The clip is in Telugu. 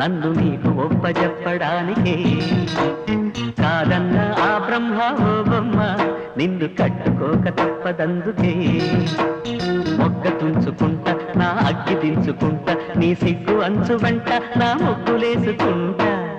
నన్ను నీకు ఒప్పజెప్పడానికే. కాదన్న ఆ బ్రహ్మ ఓ బొమ్మ నిన్ను కట్టుకోక తప్పదందుకే. మొగ్గ తుంచుకుంటా నా అగ్గి దించుకుంటా నీ సిగ్గు అంచు వెంట నా ముగ్గులేసుకుంటా.